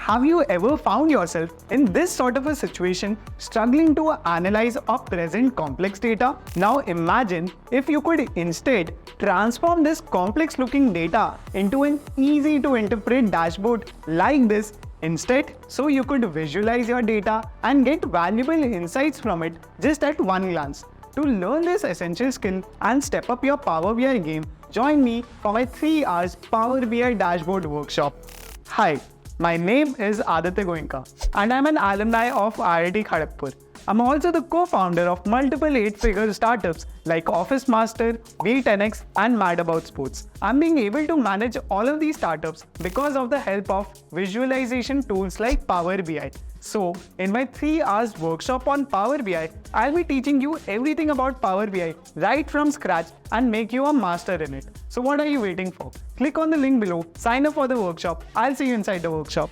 Have you ever found yourself in this sort of a situation, struggling to analyze or present complex data? Now imagine if you could instead transform this complex looking data into an easy to interpret dashboard like this instead, so you could visualize your data and get valuable insights from it just at one glance. To learn this essential skill and step up your Power BI game, join me for my 3 hours Power BI dashboard workshop. Hi. My name is Aditya Goenka and I'm an alumni of IIT Kharagpur. I'm also the co-founder of multiple 8-figure startups like Office Master, V10X and Mad About Sports. I'm being able to manage all of these startups because of the help of visualization tools like Power BI. So, in my 3 hours workshop on Power BI, I'll be teaching you everything about Power BI right from scratch and make you a master in it. So what are you waiting for? Click on the link below, sign up for the workshop. I'll see you inside the workshop.